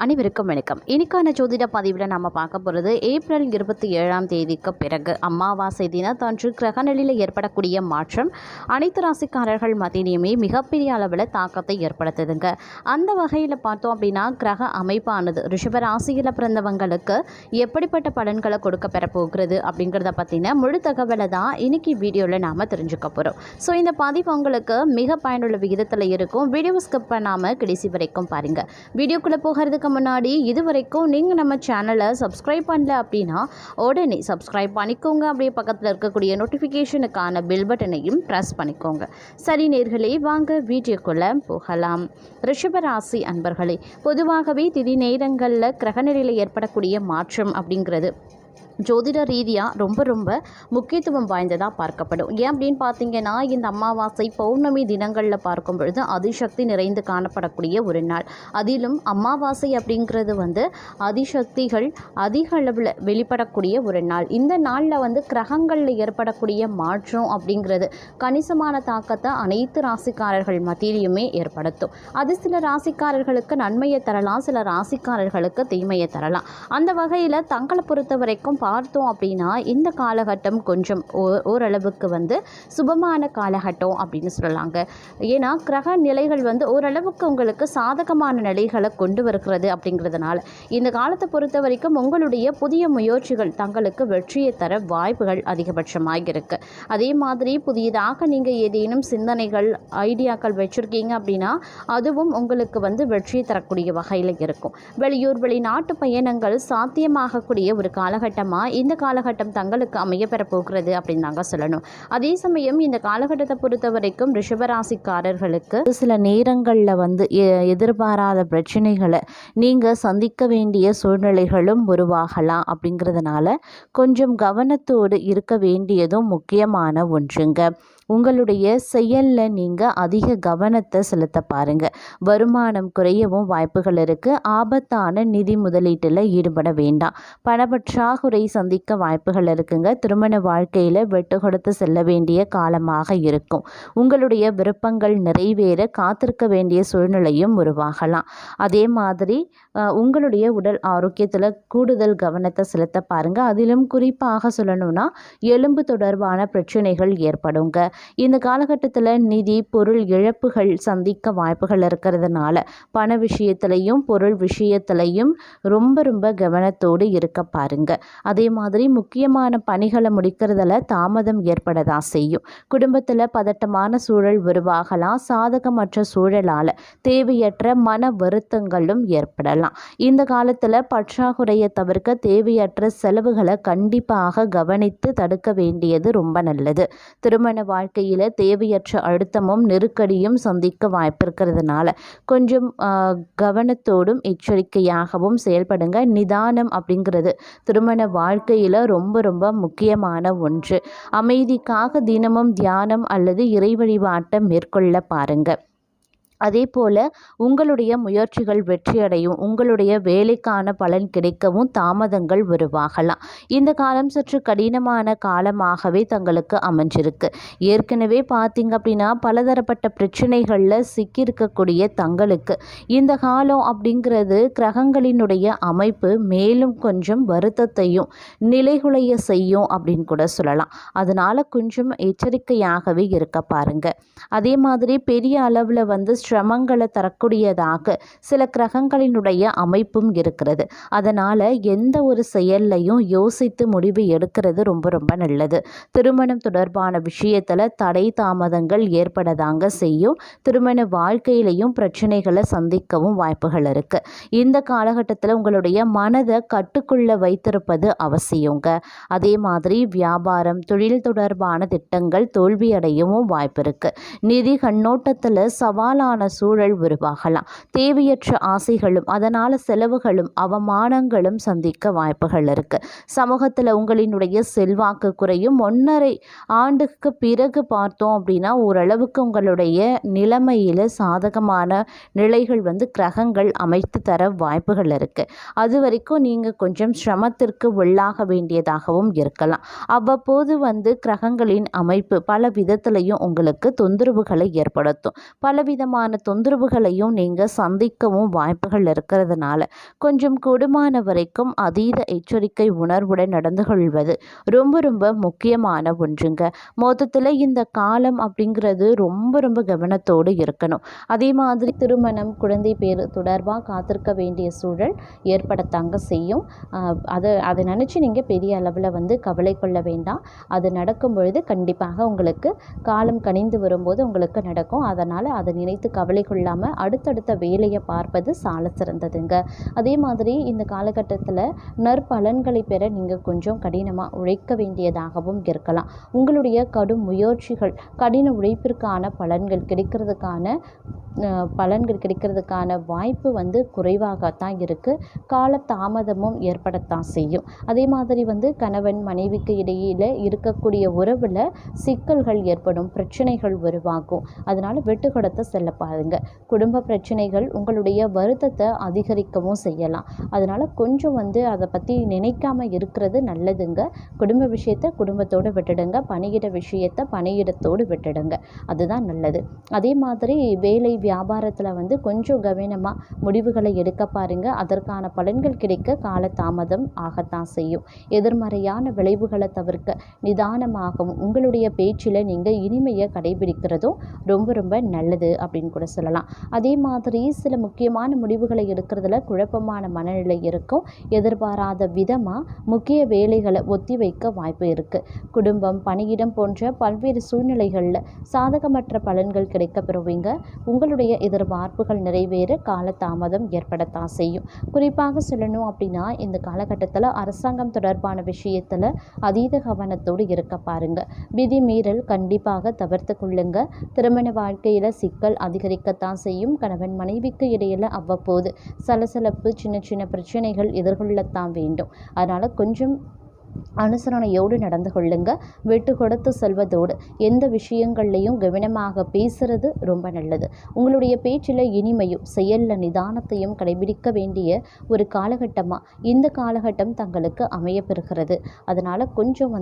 அனைவருக்கும் வணக்கம். இன்னைக்கான ஜோதிட பதிவில் நம்ம பார்க்க போகிறது ஏப்ரல் 27ஆம் தேதிக்கு பிறகு அமாவாசை தினத்தன்று கிரகநிலையில் ஏற்படக்கூடிய மாற்றம் அனைத்து ராசிக்காரர்கள் மத்தியிலுமே மிகப்பெரிய அளவில் தாக்கத்தை ஏற்படுத்துதுங்க. அந்த வகையில் பார்த்தோம் அப்படின்னா கிரக அமைப்பானது ரிஷப ராசியில் பிறந்தவங்களுக்கு எப்படிப்பட்ட பலன்களை கொடுக்க பெறப்போகிறது அப்படிங்கிறத பற்றின முழு தகவலை தான் இன்னைக்கு வீடியோவில் நாம் தெரிஞ்சுக்க போகிறோம். ஸோ இந்த பதிவு உங்களுக்கு மிக பயனுள்ள விகிதத்தில் இருக்கும். வீடியோ ஸ்கிப் பண்ணாமல் கடைசி வரைக்கும் பாருங்கள். வீடியோக்குள்ளே போகிறதுக்கு முன்னாடி இதுவரைக்கும் நீங்கள் நம்ம சேனலை சப்ஸ்கிரைப் பண்ணல அப்படின்னா உடனே சப்ஸ்கிரைப் பண்ணிக்கோங்க. அப்படியே பக்கத்தில் இருக்கக்கூடிய நோட்டிஃபிகேஷனுக்கான பெல் பட்டனையும் ப்ரெஸ் பண்ணிக்கோங்க. சரி நேர்களே, வாங்க வீடியோக்குள்ளே போகலாம். ரிஷப ராசி அன்பர்களே, பொதுவாகவே திதி நேரங்களில் கிரகநிலையில் ஏற்படக்கூடிய மாற்றம் அப்படிங்கிறது ஜோதிட ரீதியாக ரொம்ப முக்கியத்துவம் வாய்ந்ததாக பார்க்கப்படும். ஏன் அப்படின்னு பார்த்தீங்கன்னா, இந்த அமாவாசை பௌர்ணமி தினங்களில் பார்க்கும் பொழுது அதிசக்தி நிறைந்து காணப்படக்கூடிய ஒரு நாள். அதிலும் அமாவாசை அப்படிங்கிறது அதிசக்திகள் அதிக அளவில் வெளிப்படக்கூடிய ஒரு நாள். இந்த நாளில் கிரகங்களில் ஏற்படக்கூடிய மாற்றம் அப்படிங்கிறது கணிசமான தாக்கத்தை அனைத்து ராசிக்காரர்கள் மத்தியிலையுமே ஏற்படுத்தும். அது சில ராசிக்காரர்களுக்கு நன்மையை தரலாம், சில ராசிக்காரர்களுக்கு தீமையை தரலாம். அந்த வகையில் தங்களை பொறுத்த வரைக்கும் பார்த்தோம் அப்படின்னா இந்த காலகட்டம் கொஞ்சம் ஓரளவுக்கு சுபமான காலகட்டம் அப்படின்னு சொல்லலாங்க. ஏன்னா கிரக நிலைகள் ஓரளவுக்கு உங்களுக்கு சாதகமான நிலைகளை கொண்டு வருகிறது. அப்படிங்கிறதுனால இந்த காலத்தை பொறுத்த வரைக்கும் உங்களுடைய புதிய முயற்சிகள் தங்களுக்கு வெற்றியை தர வாய்ப்புகள் அதிகபட்சமாக இருக்கு. அதே மாதிரி புதியதாக நீங்கள் ஏதேனும் சிந்தனைகள் ஐடியாக்கள் வச்சுருக்கீங்க அப்படின்னா அதுவும் உங்களுக்கு வெற்றியை தரக்கூடிய வகையில் இருக்கும். வெளியூர் வெளிநாட்டு பயணங்கள் சாத்தியமாகக்கூடிய ஒரு காலகட்டமாக இந்த காலகட்டம் தங்களுக்கு அமைய பெற போகிறது அப்படின்னு தாங்க சொல்லணும். அதே சமயம் இந்த காலகட்டத்தை பொறுத்த வரைக்கும் ரிஷபராசிக்காரர்களுக்கு சில நேரங்களில் எதிர்பாராத பிரச்சனைகளை நீங்கள் சந்திக்க வேண்டிய சூழ்நிலைகளும் உருவாகலாம். அப்படிங்கிறதுனால கொஞ்சம் கவனத்தோடு இருக்க வேண்டியதும் முக்கியமான ஒன்றுங்க. உங்களுடைய செயலில் நீங்கள் அதிக கவனத்தை செலுத்த பாருங்கள். வருமானம் குறையவும் வாய்ப்புகள் இருக்குது. ஆபத்தான நிதி முதலீட்டில் ஈடுபட வேண்டாம். பணப்பற்றாக்குறை சந்திக்க வாய்ப்புகள் இருக்குங்க. திருமண வாழ்க்கையில் வெட்டு கொடுத்து செல்ல வேண்டிய காலமாக இருக்கும். உங்களுடைய விருப்பங்கள் நிறைவேற காத்திருக்க வேண்டிய சூழ்நிலையும் உருவாகலாம். அதே மாதிரி உங்களுடைய உடல் ஆரோக்கியத்தில் கூடுதல் கவனத்தை செலுத்த பாருங்கள். அதிலும் குறிப்பாக சொல்லணும்னா எலும்பு தொடர்பான பிரச்சனைகள் ஏற்படுங்க. இந்த காலகட்டத்தில் நிதி பொருள் இழப்புகள் சந்திக்க வாய்ப்புகள் இருக்கிறதுனால பண விஷயத்திலையும் பொருள் விஷயத்திலையும் ரொம்ப கவனத்தோடு இருக்க பாருங்க. அதே மாதிரி முக்கியமான பணிகளை முடிக்கிறதுல தாமதம் ஏற்படதான் செய்யும். குடும்பத்தில் பதட்டமான சூழல் உருவாகலாம். சாதகமற்ற சூழலால் தேவையற்ற மன வருத்தங்களும் ஏற்படலாம். இந்த காலத்தில் பற்றாக்குறையை தவிர்க்க தேவையற்ற செலவுகளை கண்டிப்பாக கவனித்து தடுக்க வேண்டியது ரொம்ப நல்லது. திருமண வாழ்க்கையில் தேவையற்ற அழுத்தமும் நெருக்கடியும் சந்திக்க வாய்ப்பு இருக்கிறதுனால கொஞ்சம் கவனத்தோடும் எச்சரிக்கையாகவும் செயல்படுங்க. நிதானம் அப்படிங்கிறது திருமண வாழ்க்கையில் ரொம்ப முக்கியமான ஒன்று. அமைதிக்காக தினமும் தியானம் அல்லது இறை வழிபாட்டை மேற்கொள்ள பாருங்க. அதே போல் உங்களுடைய முயற்சிகள் வெற்றியடையும். உங்களுடைய வேலைக்கான பலன் கிடைக்கவும் தாமதங்கள் உருவாகலாம். இந்த காலம் சற்று கடினமான காலமாகவே தங்களுக்கு அமைஞ்சிருக்கு. ஏற்கனவே பார்த்தீங்க அப்படின்னா பலதரப்பட்ட பிரச்சனைகளில் சிக்கியிருக்கக்கூடிய தங்களுக்கு இந்த காலம் அப்படிங்கிறது கிரகங்களினுடைய அமைப்பு மேலும் கொஞ்சம் வருத்தத்தையும் நிலைகுலைய செய்யும் அப்படின்னு கூட சொல்லலாம். அதனால் கொஞ்சம் எச்சரிக்கையாகவே இருக்க பாருங்க. அதே மாதிரி பெரிய அளவில் சிரமங்களை தரக்கூடியதாக சில கிரகங்களினுடைய அமைப்பும் இருக்கிறது. அதனால் எந்த ஒரு செயல்லையும் யோசித்து முடிவு எடுக்கிறது ரொம்ப நல்லது. திருமணம் தொடர்பான விஷயத்தில் தடை தாமதங்கள் ஏற்படதாங்க செய்யும். திருமண வாழ்க்கையிலையும் பிரச்சனைகளை சந்திக்கவும் வாய்ப்புகள் இருக்குது. இந்த காலகட்டத்தில் உங்களுடைய மனதை கட்டுக்குள்ள வைத்திருப்பது அவசியங்க. அதே மாதிரி வியாபாரம் தொழில் தொடர்பான திட்டங்கள் தோல்வியடையவும் வாய்ப்பு இருக்குது. நிதி கண்ணோட்டத்தில் சவாலான சூழல் உருவாகலாம். தேவையற்ற ஆசைகளும் அதனால் செலவுகளும் அவமானங்களும் சந்திக்க வாய்ப்புகள் இருக்கு. சமூகத்தில் உங்களினுடைய செல்வாக்கு குறையும். 1.5 ஆண்டுக்கு பிறகு பார்த்தோம் அப்படின்னா ஓரளவுக்கு உங்களுடைய நிலைமையில் சாதகமான நிலைகள் கிரகங்கள் அமைத்து தர வாய்ப்புகள் இருக்கு. அது வரைக்கும் நீங்கள் கொஞ்சம் சிரமத்திற்கு உள்ளாக வேண்டியதாகவும் இருக்கலாம். அவ்வப்போது கிரகங்களின் அமைப்பு பல விதத்திலையும் உங்களுக்கு தொந்தரவுகளை ஏற்படுத்தும். பலவிதமான விதமான தொந்தரவுகளையும் நீங்கள் சந்திக்கவும் வாய்ப்புகள் இருக்கிறதுனால கொஞ்சம் கூடுமான வரைக்கும் அதீத எச்சரிக்கை உணர்வுடன் நடந்து கொள்வது ரொம்ப ரொம்ப முக்கியமான ஒன்றுங்க. மொத்தத்தில் இந்த காலம் அப்படிங்கிறது ரொம்ப ரொம்ப கவனத்தோடு இருக்கணும். அதே மாதிரி திருமணம், குழந்தை பேர் தொடர்பாக காத்திருக்க வேண்டிய சூழல் ஏற்படத்தாங்க செய்யும். அதை நினச்சி நீங்கள் பெரிய அளவில் கவலை கொள்ள வேண்டாம். அது நடக்கும் பொழுது கண்டிப்பாக உங்களுக்கு காலம் கனிந்து வரும்போது உங்களுக்கு நடக்கும். அதனால் அதை நினைத்து கவலை கொள்ளாமல் அடுத்தடுத்த வேலையை பார்ப்பது சால சிறந்ததுங்க. அதே மாதிரி இந்த காலகட்டத்தில் நற்பலன்களை பெற நீங்கள் கொஞ்சம் கடினமாக உழைக்க வேண்டியதாகவும் இருக்கலாம். உங்களுடைய கடும் முயற்சிகள், கடின உழைப்பிற்கான பலன்கள் கிடைக்கிறதுக்கான வாய்ப்பு குறைவாகத்தான் இருக்குது. கால தாமதமும் ஏற்படத்தான் செய்யும். அதே மாதிரி கணவன் மனைவிக்கு இடையில் இருக்கக்கூடிய உறவில் சிக்கல்கள் ஏற்படும், பிரச்சனைகள் உருவாகும். அதனால் விட்டு கொடுத்து செல்ல பாருங்க. குடும்ப பிரச்சனைகள் உங்களுடைய வருத்தத்தை அதிகரிக்கவும் செய்யலாம். அதனால் கொஞ்சம் அதை பற்றி நினைக்காம இருக்கிறது நல்லதுங்க. குடும்ப விஷயத்தை குடும்பத்தோடு விட்டுடுங்க, பணியிட விஷயத்தை பணியிடத்தோடு விட்டுடுங்க, அதுதான் நல்லது. அதே மாதிரி வேலை வியாபாரத்தில் கொஞ்சம் கவனமாக முடிவுகளை எடுக்க பாருங்க. அதற்கான பலன்கள் கிடைக்க கால தாமதம் ஆகத்தான் செய்யும். எதிர்மறையான விளைவுகளை தவிர்க்க நிதானமாகவும் உங்களுடைய பேச்சில் நீங்கள் இனிமையை கடைபிடிக்கிறதும் ரொம்ப ரொம்ப நல்லது அப்படின்னு கூட சொல்லலாம். அதே மாதிரி சில முக்கியமான முடிவுகளை எடுக்கிறதுல குழப்பமான மனநிலை இருக்கும். எதிர்பாராத விதமாக முக்கிய வேலைகளை ஒத்தி வைக்க வாய்ப்பு இருக்குது. குடும்பம், பணியிடம் போன்ற பல்வேறு சூழ்நிலைகளில் சாதகமற்ற பலன்கள் கிடைக்க பெறுவீங்க. உங்களுடைய எதிர்பார்ப்புகள் நிறைவேற கால தாமதம் ஏற்படத்தான் செய்யும். குறிப்பாக சொல்லணும் அப்படின்னா இந்த காலகட்டத்தில் அரசாங்கம் தொடர்பான விஷயத்தில் அதீத கவனத்தோடு இருக்க பாருங்க. விதி மீறல் கண்டிப்பாக தவிர்த்து கொள்ளுங்க. திருமண வாழ்க்கையில் சிக்கல் அதிகரிக்கத்தான் செய்யும். கணவன் மனைவிக்கு இடையில் அவ்வப்போது சலசலப்பு, சின்ன சின்ன பிரச்சனைகள் எதிர்கொள்ளத்தான் வேண்டும். அதனால் கொஞ்சம் அனுசரணையோடு நடந்து கொள்ளுங்க. விட்டு கொடுத்து செல்வதோடு எந்த விஷயங்கள்லையும் கவனமாக பேசுறது ரொம்ப நல்லது. உங்களுடைய பேச்சில் இனிமையும் செயலில் நிதானத்தையும் கடைபிடிக்க வேண்டிய ஒரு காலகட்டமாக இந்த காலகட்டம் தங்களுக்கு அமையப்பெறுகிறது. அதனால் கொஞ்சம்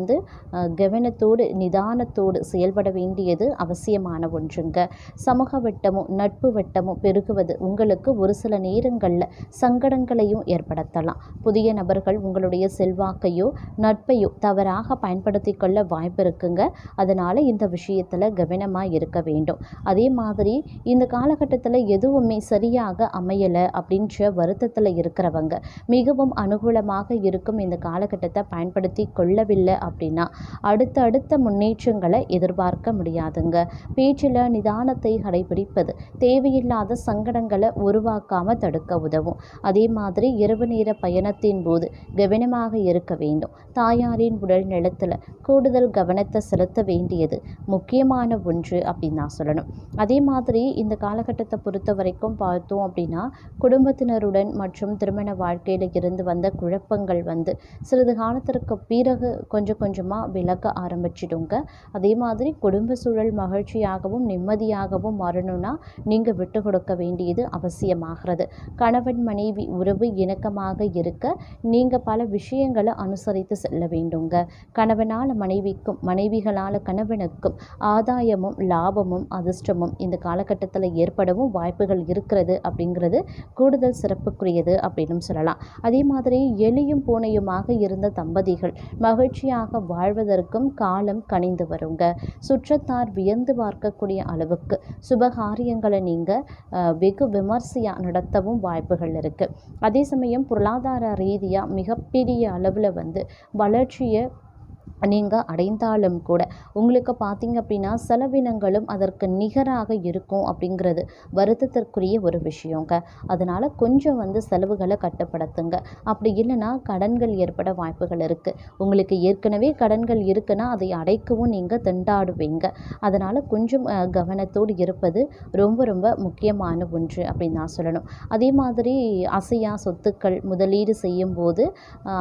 கவனத்தோடு நிதானத்தோடு செயல்பட வேண்டியது அவசியமான ஒன்றுங்க. சமூக வட்டமும் நட்பு வட்டமும் பெருகுவது உங்களுக்கு ஒரு சில நேரங்களில் சங்கடங்களையும் ஏற்படுத்தலாம். புதிய நபர்கள் உங்களுடைய செல்வாக்கையோ நட்பையோ தவறாக பயன்படுத்தி கொள்ள வாய்ப்பு இருக்குங்க. அதனால் இந்த விஷயத்தில் கவனமாக இருக்க வேண்டும். அதே மாதிரி இந்த காலகட்டத்தில் எதுவுமே சரியாக அமையலை அப்படின்ற வருத்தத்தில் இருக்கிறவங்க மிகவும் அனுகூலமாக இருக்கும் இந்த காலகட்டத்தை பயன்படுத்தி கொள்ளவில்லை அப்படின்னா அடுத்த முன்னேற்றங்களை எதிர்பார்க்க முடியாதுங்க. பேச்சில் நிதானத்தை கடைபிடிப்பது தேவையில்லாத சங்கடங்களை உருவாக்காமல் தடுக்க உதவும். அதே மாதிரி இரவு நேர பயணத்தின் போது கவனமாக இருக்க வேண்டும். தாயாரின் உடல் நலத்தில் கூடுதல் கவனத்தை செலுத்த வேண்டியது முக்கியமான ஒன்று அப்படின்னு நான் சொல்லணும். அதே மாதிரி இந்த காலகட்டத்தை பொறுத்த வரைக்கும் பார்த்தோம் அப்படின்னா குடும்பத்தினருடன் மற்றும் திருமண வாழ்க்கையில் இருந்து வந்த குழப்பங்கள் சிறிது காலத்திற்கு பிறகு கொஞ்சம் கொஞ்சமாக விலக ஆரம்பிச்சிடுங்க. அதே மாதிரி குடும்ப சூழல் மகிழ்ச்சியாகவும் நிம்மதியாகவும் மாறணும்னா நீங்கள் விட்டு கொடுக்க வேண்டியது அவசியமாகிறது. கணவன் மனைவி உறவு இணக்கமாக இருக்க நீங்கள் பல விஷயங்களை அனுசரித்து செல்ல வேண்டுங்க. கணவனால் மனைவிக்கும் மனைவிகளால் கணவனுக்கும் ஆதாயமும் லாபமும் அதிர்ஷ்டமும் இந்த காலகட்டத்தில் ஏற்படவும் வாய்ப்புகள் இருக்கிறது அப்படிங்கிறது கூடுதல் சிறப்புக்குரியது அப்படின்னு சொல்லலாம். அதே மாதிரி எலியும் பூனையுமாக இருந்த தம்பதிகள் மகிழ்ச்சியாக வாழ்வதற்கும் காலம் கனிந்து வருங்க. சுற்றத்தார் வியந்து பார்க்கக்கூடிய அளவுக்கு சுபகாரியங்களை நீங்கள் வெகு விமர்சையாக நடத்தவும் வாய்ப்புகள் இருக்குது. அதே சமயம் பொருளாதார ரீதியாக மிகப்பெரிய அளவில் வளர்ச்சியை நீங்கள் அடைந்தாலும் கூட உங்களுக்கு பார்த்தீங்க அப்படின்னா செலவினங்களும் அதற்கு நிகராக இருக்கும் அப்படிங்கிறது வருத்தத்திற்குரிய ஒரு விஷயங்க. அதனால் கொஞ்சம் செலவுகளை கட்டுப்படுத்துங்க. அப்படி இல்லைன்னா கடன்கள் ஏற்பட வாய்ப்புகள் இருக்குது. உங்களுக்கு ஏற்கனவே கடன்கள் இருக்குன்னா அதை அடைக்கவும் நீங்கள் திண்டாடுவீங்க. அதனால் கொஞ்சம் கவனத்தோடு இருப்பது ரொம்ப ரொம்ப முக்கியமான ஒன்று அப்படின்னு நான் சொல்லணும். அதே மாதிரி அசையா சொத்துக்கள் முதலீடு செய்யும் போது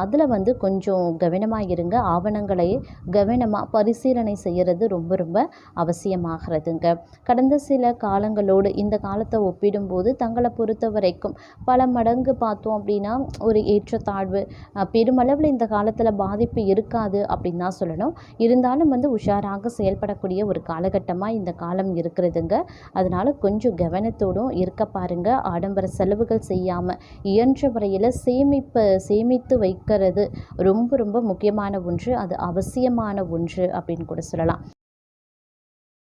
அதில் கொஞ்சம் கவனமாக இருங்க. ஆவணங்களை விஷயங்களை கவனமாக பரிசீலனை செய்கிறது ரொம்ப ரொம்ப அவசியமாகிறதுங்க. கடந்த சில காலங்களோடு இந்த காலத்தை ஒப்பிடும்போது தங்களை பொறுத்த வரைக்கும் பல மடங்கு பார்த்தோம் அப்படின்னா ஒரு ஏற்றத்தாழ்வு பெருமளவில் இந்த காலத்தில் பாதிப்பு இருக்காது அப்படின்னு தான் சொல்லணும். இருந்தாலும் உஷாராக செயல்படக்கூடிய ஒரு காலகட்டமாக இந்த காலம் இருக்கிறதுங்க. அதனால் கொஞ்சம் கவனத்தோடும் இருக்க பாருங்க. ஆடம்பர செலவுகள் செய்யாமல் இயன்ற வரையில் சேமித்து வைக்கிறது ரொம்ப ரொம்ப முக்கியமான ஒன்று. அது அவசியமான ஒன்று அப்படின்னு கூட சொல்லலாம்.